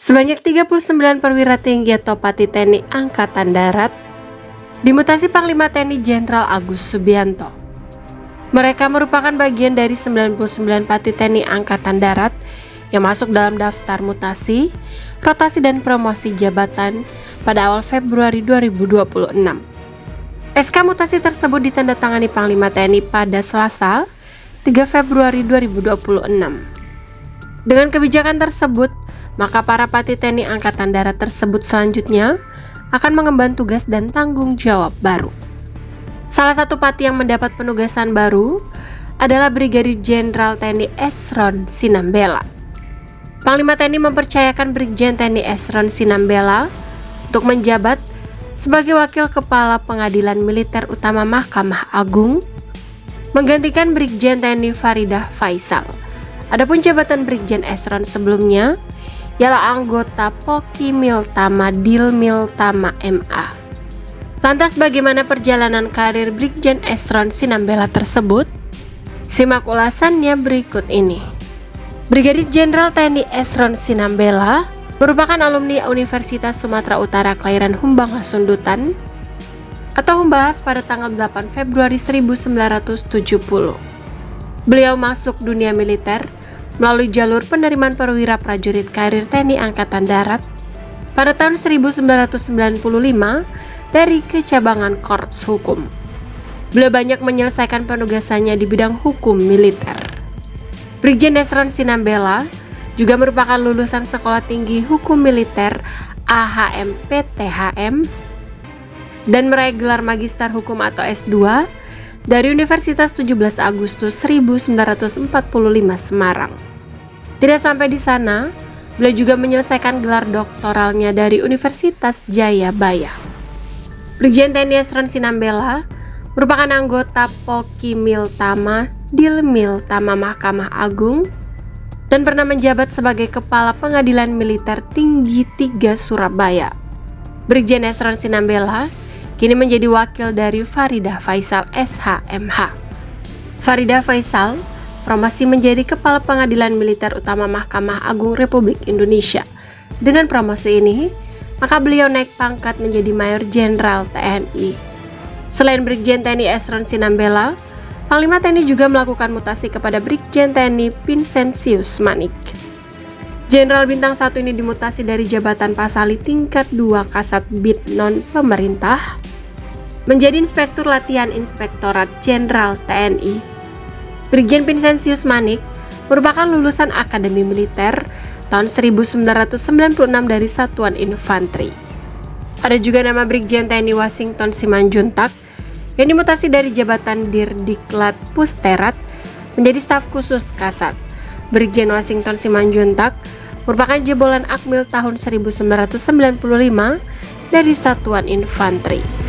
Sebanyak 39 perwira tinggi atau Pati TNI Angkatan Darat dimutasi Panglima TNI Jenderal Agus Subianto. Mereka merupakan bagian dari 99 Pati TNI Angkatan Darat yang masuk dalam daftar mutasi, rotasi dan promosi jabatan pada awal Februari 2026. SK mutasi tersebut ditandatangani Panglima TNI pada Selasa, 3 Februari 2026. Dengan kebijakan tersebut, maka para Pati TNI Angkatan Darat tersebut selanjutnya akan mengemban tugas dan tanggung jawab baru. Salah satu Pati yang mendapat penugasan baru adalah Brigadir Jenderal TNI Esron Sinambela. Panglima TNI mempercayakan Brigjen TNI Esron Sinambela untuk menjabat sebagai Wakil Kepala Pengadilan Militer Utama Mahkamah Agung, menggantikan Brigjen TNI Faridah Faisal. Adapun jabatan Brigjen Esron sebelumnya ialah anggota Pokimil Tama Dilmil Tama MA. Lantas bagaimana perjalanan karir Brigjen Esron Sinambela tersebut? Simak ulasannya berikut ini. Brigadir Jenderal TNI Esron Sinambela merupakan alumni Universitas Sumatera Utara kelahiran Humbang Hasundutan atau Humbahas pada tanggal 8 Februari 1970. Beliau masuk dunia militer melalui jalur penerimaan perwira prajurit karir TNI Angkatan Darat pada tahun 1995 dari kecabangan Korps Hukum. Beliau banyak menyelesaikan penugasannya di bidang hukum militer. Brigjen Esron Sinambela juga merupakan lulusan Sekolah Tinggi Hukum Militer AHM-PTHM dan meraih gelar Magister Hukum atau S2 dari Universitas 17 Agustus 1945 Semarang. Tidak sampai di sana, beliau juga menyelesaikan gelar doktoralnya dari Universitas Jayabaya. Brigjen TNI Esron Sinambela merupakan anggota Pokimil Tama Dilmil Tama Mahkamah Agung dan pernah menjabat sebagai Kepala Pengadilan Militer Tinggi 3 Surabaya. Brigjen Esron Sinambela kini menjadi wakil dari Faridah Faisal SHMH. Faridah Faisal promosi menjadi Kepala Pengadilan Militer Utama Mahkamah Agung Republik Indonesia. Dengan promosi ini, maka beliau naik pangkat menjadi Mayor Jenderal TNI. Selain Brigjen TNI Esron Sinambela, Panglima TNI juga melakukan mutasi kepada Brigjen TNI Vincentius Manik. Jenderal Bintang 1 ini dimutasi dari jabatan Pasali tingkat 2 Kasat Bid Non Pemerintah menjadi Inspektur Latihan Inspektorat Jenderal TNI. Brigjen Vincentius Manik merupakan lulusan Akademi Militer tahun 1996 dari Satuan Infanteri. Ada juga nama Brigjen TNI Washington Simanjuntak yang dimutasi dari jabatan Dirdiklat Pusterat menjadi staf khusus Kasat. Brigjen Washington Simanjuntak merupakan jebolan Akmil tahun 1995 dari Satuan Infanteri.